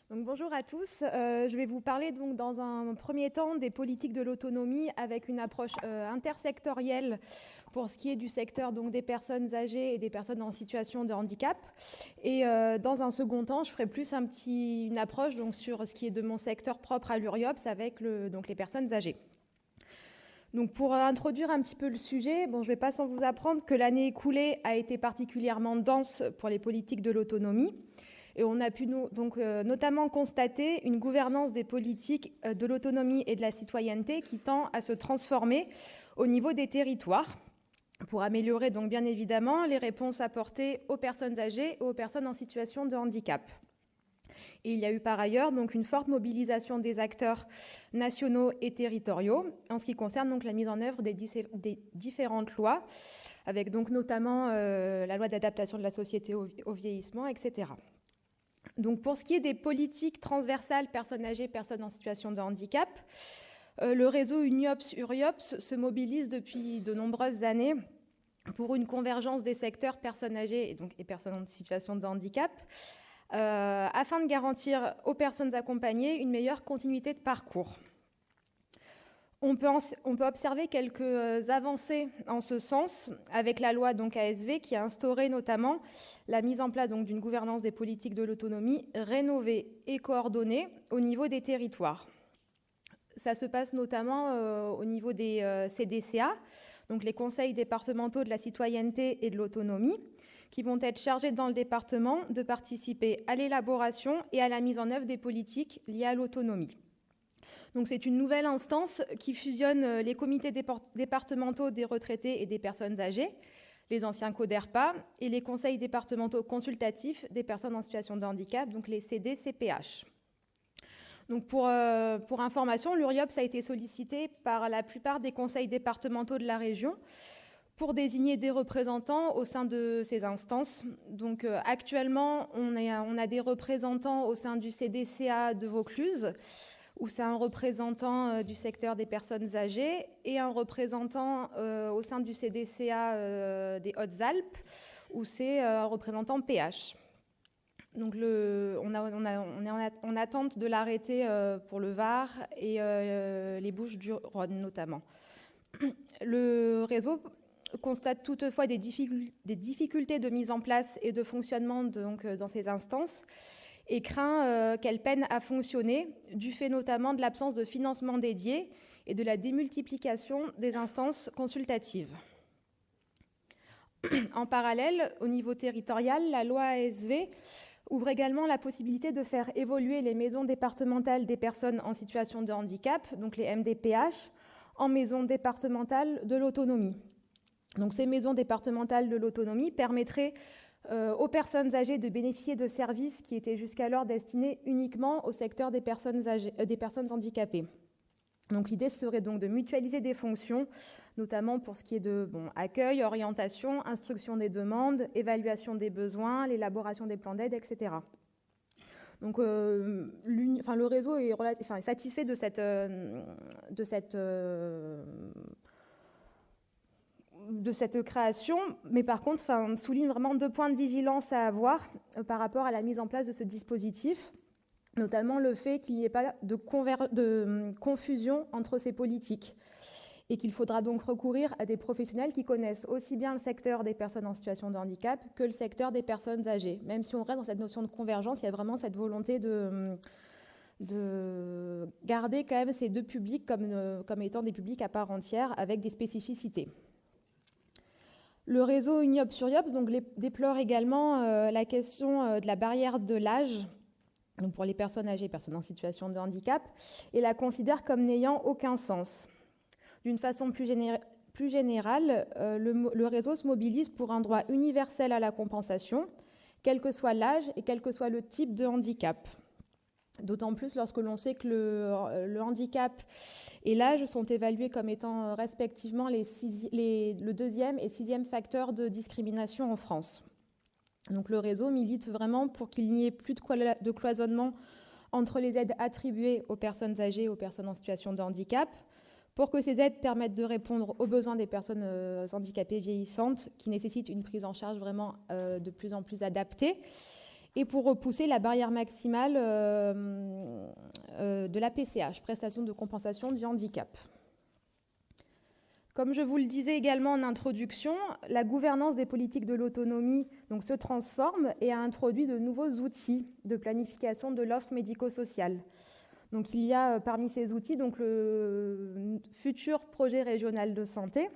Donc, bonjour à tous. Je vais vous parler donc, dans un premier temps des politiques de l'autonomie avec une approche intersectorielle pour ce qui est du secteur donc, des personnes âgées et des personnes en situation de handicap. Et dans un second temps, je ferai plus une approche donc, sur ce qui est de mon secteur propre à l'URIOPS avec donc, les personnes âgées. Donc pour introduire un petit peu le sujet, je ne vais pas sans vous apprendre que l'année écoulée a été particulièrement dense pour les politiques de l'autonomie. Et on a pu notamment constater une gouvernance des politiques de l'autonomie et de la citoyenneté qui tend à se transformer au niveau des territoires pour améliorer donc bien évidemment les réponses apportées aux personnes âgées et aux personnes en situation de handicap. Et il y a eu par ailleurs donc une forte mobilisation des acteurs nationaux et territoriaux en ce qui concerne donc la mise en œuvre des différentes lois, avec donc notamment la loi d'adaptation de la société au vieillissement, etc. Donc pour ce qui est des politiques transversales personnes âgées, personnes en situation de handicap, le réseau UNIOPS-URIOPS se mobilise depuis de nombreuses années pour une convergence des secteurs personnes âgées et personnes en situation de handicap, afin de garantir aux personnes accompagnées une meilleure continuité de parcours. On peut observer quelques avancées en ce sens avec la loi donc ASV qui a instauré notamment la mise en place d'une gouvernance des politiques de l'autonomie rénovée et coordonnée au niveau des territoires. Ça se passe notamment au niveau des CDCA, donc les conseils départementaux de la citoyenneté et de l'autonomie, qui vont être chargés dans le département de participer à l'élaboration et à la mise en œuvre des politiques liées à l'autonomie. Donc c'est une nouvelle instance qui fusionne les comités départementaux des retraités et des personnes âgées, les anciens CODERPA, et les conseils départementaux consultatifs des personnes en situation de handicap, donc les CDCPH. Donc pour information, l'URIOPS a été sollicité par la plupart des conseils départementaux de la région pour désigner des représentants au sein de ces instances. Donc actuellement, on a des représentants au sein du CDCA de Vaucluse, où c'est un représentant du secteur des personnes âgées et un représentant au sein du CDCA des Hautes-Alpes, où c'est un représentant PH. Donc on est en attente de l'arrêté pour le Var et les Bouches-du-Rhône notamment. Le réseau constate toutefois des difficultés de mise en place et de fonctionnement dans ces instances et craint qu'elles peinent à fonctionner du fait notamment de l'absence de financement dédié et de la démultiplication des instances consultatives. En parallèle, au niveau territorial, la loi ASV ouvre également la possibilité de faire évoluer les maisons départementales des personnes en situation de handicap, donc les MDPH, en maisons départementales de l'autonomie. Donc ces maisons départementales de l'autonomie permettraient aux personnes âgées de bénéficier de services qui étaient jusqu'alors destinés uniquement au secteur des personnes handicapées. Donc l'idée serait donc de mutualiser des fonctions, notamment pour ce qui est de accueil, orientation, instruction des demandes, évaluation des besoins, l'élaboration des plans d'aide, etc. Donc le réseau est satisfait de cette création, mais par contre, souligne vraiment 2 points de vigilance à avoir par rapport à la mise en place de ce dispositif, notamment le fait qu'il n'y ait pas de confusion entre ces politiques et qu'il faudra donc recourir à des professionnels qui connaissent aussi bien le secteur des personnes en situation de handicap que le secteur des personnes âgées. Même si on reste dans cette notion de convergence, il y a vraiment cette volonté de garder quand même ces 2 publics comme étant des publics à part entière avec des spécificités. Le réseau UNIOPS-URIOPS déplore également la question de la barrière de l'âge donc pour les personnes âgées, personnes en situation de handicap, et la considère comme n'ayant aucun sens. D'une façon plus générale, le réseau se mobilise pour un droit universel à la compensation, quel que soit l'âge et quel que soit le type de handicap. D'autant plus lorsque l'on sait que le handicap et l'âge sont évalués comme étant respectivement le 2e et 6e facteur de discrimination en France. Donc le réseau milite vraiment pour qu'il n'y ait plus de cloisonnement entre les aides attribuées aux personnes âgées et aux personnes en situation de handicap, pour que ces aides permettent de répondre aux besoins des personnes handicapées vieillissantes qui nécessitent une prise en charge vraiment de plus en plus adaptée et pour repousser la barrière maximale de la PCH, prestation de compensation du handicap. Comme je vous le disais également en introduction, la gouvernance des politiques de l'autonomie se transforme et a introduit de nouveaux outils de planification de l'offre médico-sociale. Donc il y a parmi ces outils le futur projet régional de santé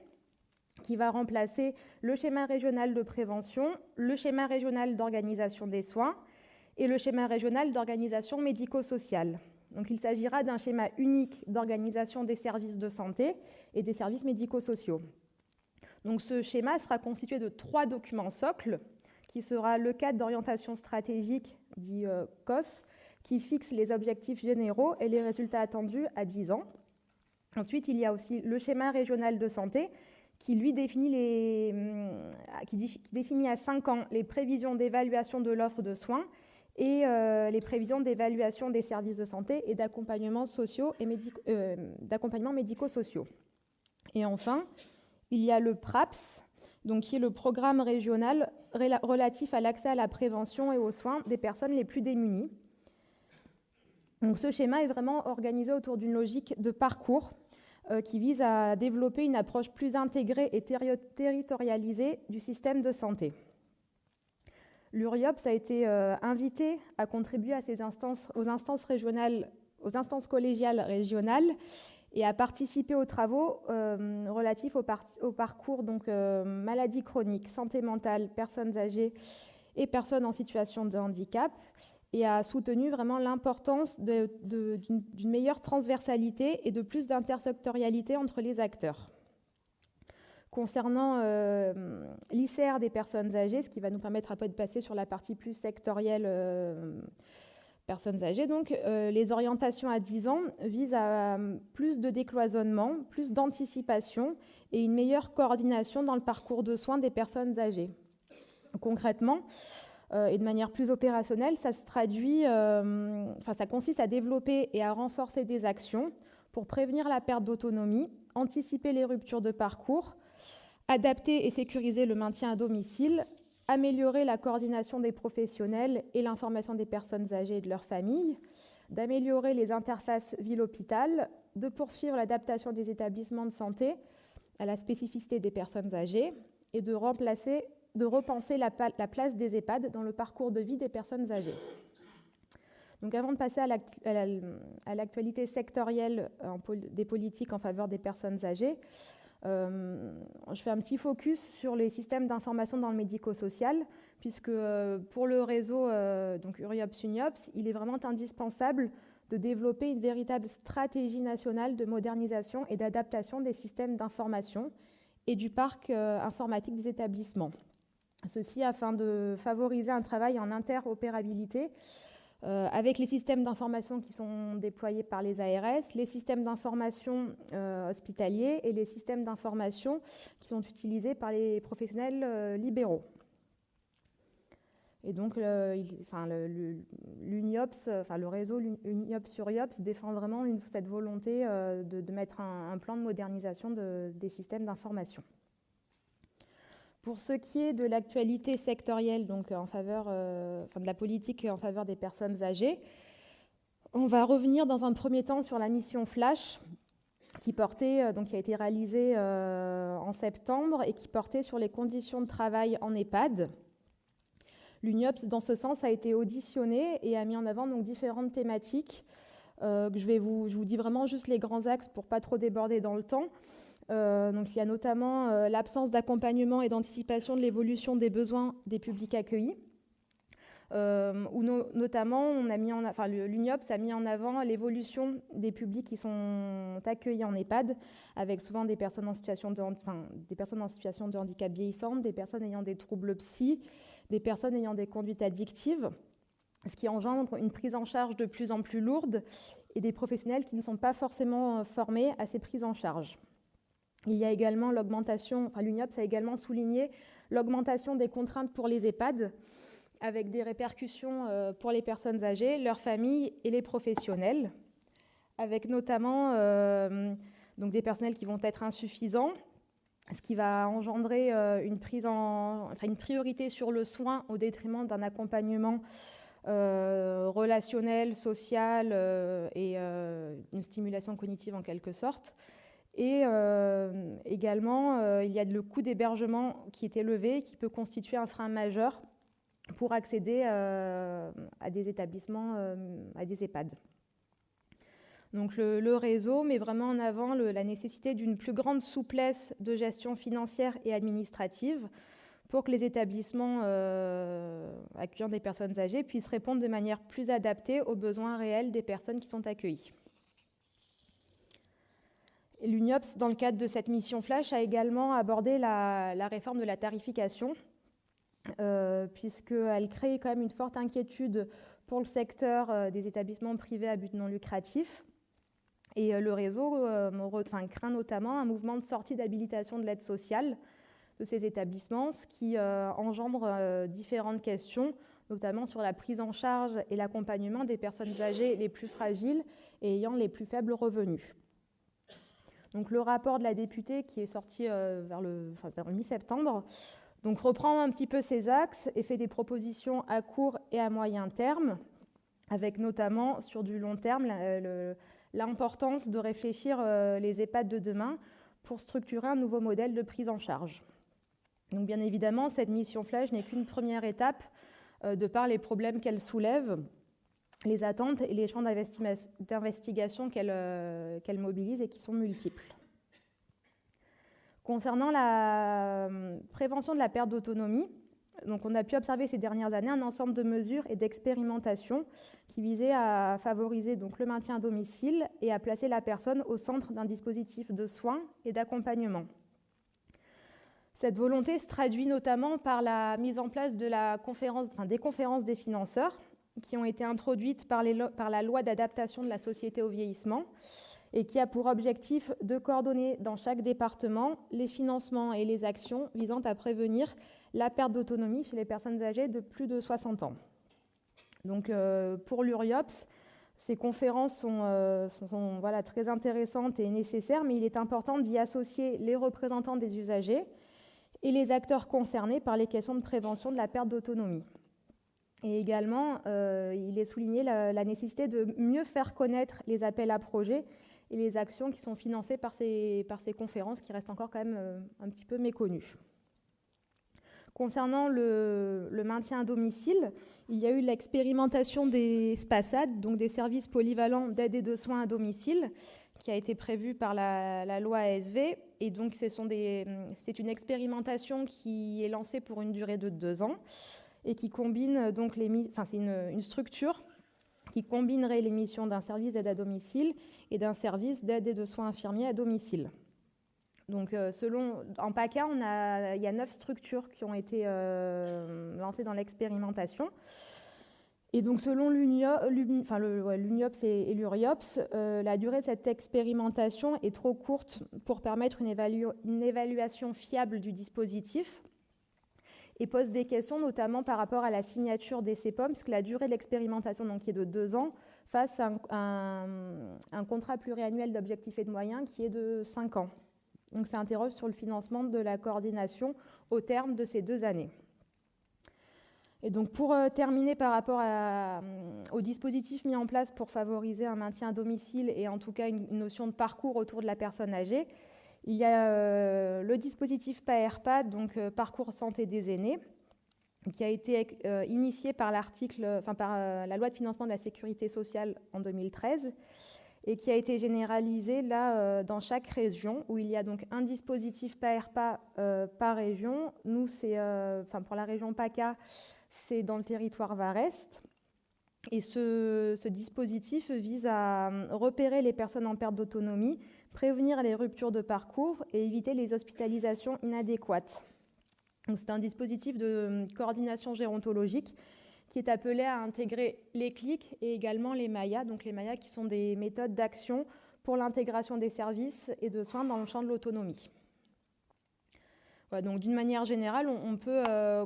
qui va remplacer le schéma régional de prévention, le schéma régional d'organisation des soins et le schéma régional d'organisation médico-sociale. Donc il s'agira d'un schéma unique d'organisation des services de santé et des services médico-sociaux. Donc ce schéma sera constitué de 3 documents socles, qui sera le cadre d'orientation stratégique, dit COS, qui fixe les objectifs généraux et les résultats attendus à 10 ans. Ensuite, il y a aussi le schéma régional de santé, qui lui définit, définit à 5 ans les prévisions d'évaluation de l'offre de soins et les prévisions d'évaluation des services de santé et d'accompagnement médico-sociaux. Et enfin, il y a le PRAPS, qui est le programme régional relatif à l'accès à la prévention et aux soins des personnes les plus démunies. Donc, ce schéma est vraiment organisé autour d'une logique de parcours qui vise à développer une approche plus intégrée et territorialisée du système de santé. L'URIOPS a été invité à contribuer à ces instances, aux instances collégiales régionales et à participer aux travaux relatifs au parcours maladies chroniques, santé mentale, personnes âgées et personnes en situation de handicap, et a soutenu vraiment l'importance d'une meilleure transversalité et de plus d'intersectorialité entre les acteurs. Concernant l'ICR des personnes âgées, ce qui va nous permettre après de passer sur la partie plus sectorielle personnes âgées, les orientations à 10 ans visent à plus de décloisonnement, plus d'anticipation et une meilleure coordination dans le parcours de soins des personnes âgées. Concrètement, et de manière plus opérationnelle, ça consiste à développer et à renforcer des actions pour prévenir la perte d'autonomie, anticiper les ruptures de parcours, adapter et sécuriser le maintien à domicile, améliorer la coordination des professionnels et l'information des personnes âgées et de leurs familles, d'améliorer les interfaces ville-hôpital, de poursuivre l'adaptation des établissements de santé à la spécificité des personnes âgées et de repenser la place des EHPAD dans le parcours de vie des personnes âgées. Donc avant de passer à l'actualité sectorielle des politiques en faveur des personnes âgées, je fais un petit focus sur les systèmes d'information dans le médico-social, puisque pour le réseau URIOPS-UNIOPS, il est vraiment indispensable de développer une véritable stratégie nationale de modernisation et d'adaptation des systèmes d'information et du parc informatique des établissements. Ceci afin de favoriser un travail en interopérabilité avec les systèmes d'information qui sont déployés par les ARS, les systèmes d'information hospitaliers et les systèmes d'information qui sont utilisés par les professionnels libéraux. Et donc, l'UNIOPS, le réseau UNIOPS-URIOPS défend vraiment cette volonté de mettre un plan de modernisation des systèmes d'information. Pour ce qui est de l'actualité sectorielle, en faveur de la politique en faveur des personnes âgées, on va revenir dans un premier temps sur la mission Flash qui a été réalisée en septembre et qui portait sur les conditions de travail en EHPAD. L'UNIOPS, dans ce sens, a été auditionné et a mis en avant différentes thématiques. Je vous dis vraiment juste les grands axes pour ne pas trop déborder dans le temps. Il y a notamment l'absence d'accompagnement et d'anticipation de l'évolution des besoins des publics accueillis, où notamment l'UNIOPS a mis en avant l'évolution des publics qui sont accueillis en EHPAD, avec souvent des personnes en situation de handicap vieillissante, des personnes ayant des troubles psy, des personnes ayant des conduites addictives, ce qui engendre une prise en charge de plus en plus lourde et des professionnels qui ne sont pas forcément formés à ces prises en charge. Il y a également l'UNIOPS a également souligné l'augmentation des contraintes pour les EHPAD, avec des répercussions pour les personnes âgées, leurs familles et les professionnels, avec notamment des personnels qui vont être insuffisants, ce qui va engendrer une priorité sur le soin au détriment d'un accompagnement relationnel, social et une stimulation cognitive en quelque sorte. Et également, il y a le coût d'hébergement qui est élevé, qui peut constituer un frein majeur pour accéder à des établissements, à des EHPAD. Donc le réseau met vraiment en avant la nécessité d'une plus grande souplesse de gestion financière et administrative pour que les établissements accueillant des personnes âgées puissent répondre de manière plus adaptée aux besoins réels des personnes qui sont accueillies. L'UNIOPS, dans le cadre de cette mission flash, a également abordé la réforme de la tarification, puisqu'elle crée quand même une forte inquiétude pour le secteur des établissements privés à but non lucratif. Et le réseau craint notamment un mouvement de sortie d'habilitation de l'aide sociale de ces établissements, ce qui engendre différentes questions, notamment sur la prise en charge et l'accompagnement des personnes âgées les plus fragiles et ayant les plus faibles revenus. Donc, le rapport de la députée, qui est sorti vers le mi-septembre, reprend un petit peu ces axes et fait des propositions à court et à moyen terme, avec notamment sur du long terme l'importance de réfléchir les EHPAD de demain pour structurer un nouveau modèle de prise en charge. Donc, bien évidemment, cette mission flash n'est qu'une première étape de par les problèmes qu'elle soulève, les attentes et les champs d'investigation qu'elle mobilise et qui sont multiples. Concernant la prévention de la perte d'autonomie, donc on a pu observer ces dernières années un ensemble de mesures et d'expérimentations qui visaient à favoriser donc le maintien à domicile et à placer la personne au centre d'un dispositif de soins et d'accompagnement. Cette volonté se traduit notamment par la mise en place de des conférences des financeurs qui ont été introduites par la loi d'adaptation de la société au vieillissement et qui a pour objectif de coordonner dans chaque département les financements et les actions visant à prévenir la perte d'autonomie chez les personnes âgées de plus de 60 ans. Donc, pour l'URIOPS, ces conférences sont très intéressantes et nécessaires, mais il est important d'y associer les représentants des usagers et les acteurs concernés par les questions de prévention de la perte d'autonomie. Et également, il est souligné la nécessité de mieux faire connaître les appels à projets et les actions qui sont financées par ces conférences, qui restent encore quand même un petit peu méconnues. Concernant le maintien à domicile, il y a eu l'expérimentation des SPASAD, donc des services polyvalents d'aide et de soins à domicile, qui a été prévue par la loi ASV. Et donc, c'est une expérimentation qui est lancée pour une durée de 2 ans et qui combine donc c'est une structure qui combinerait les missions d'un service d'aide à domicile et d'un service d'aide et de soins infirmiers à domicile. Donc, en PACA, il y a 9 structures qui ont été lancées dans l'expérimentation. Et donc, selon l'UNIOPS et l'URIOPS, la durée de cette expérimentation est trop courte pour permettre une évaluation fiable du dispositif et pose des questions, notamment par rapport à la signature des CEPOM, parce que la durée de l'expérimentation, donc, qui est de 2 ans, face à un contrat pluriannuel d'objectifs et de moyens qui est de 5 ans. Donc, ça interroge sur le financement de la coordination au terme de ces 2 années. Et donc, pour terminer par rapport au dispositif mis en place pour favoriser un maintien à domicile et en tout cas une notion de parcours autour de la personne âgée, il y a le dispositif PAERPAD, donc Parcours Santé des Aînés, qui a été initié par la loi de financement de la sécurité sociale en 2013 et qui a été généralisé là dans chaque région, où il y a donc un dispositif PAERPA par région. Nous, pour la région PACA, c'est dans le territoire Var-Est. Et ce dispositif vise à repérer les personnes en perte d'autonomie, prévenir les ruptures de parcours et éviter les hospitalisations inadéquates. C'est un dispositif de coordination gérontologique qui est appelé à intégrer les CLIC et également les MAIA, donc les MAIA qui sont des méthodes d'action pour l'intégration des services et de soins dans le champ de l'autonomie. Voilà, donc d'une manière générale, on peut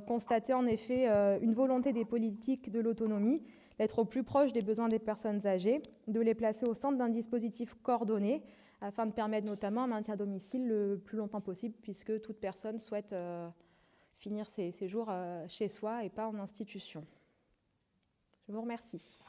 constater en effet une volonté des politiques de l'autonomie d'être au plus proche des besoins des personnes âgées, de les placer au centre d'un dispositif coordonné afin de permettre notamment un maintien à domicile le plus longtemps possible, puisque toute personne souhaite finir ses jours chez soi et pas en institution. Je vous remercie.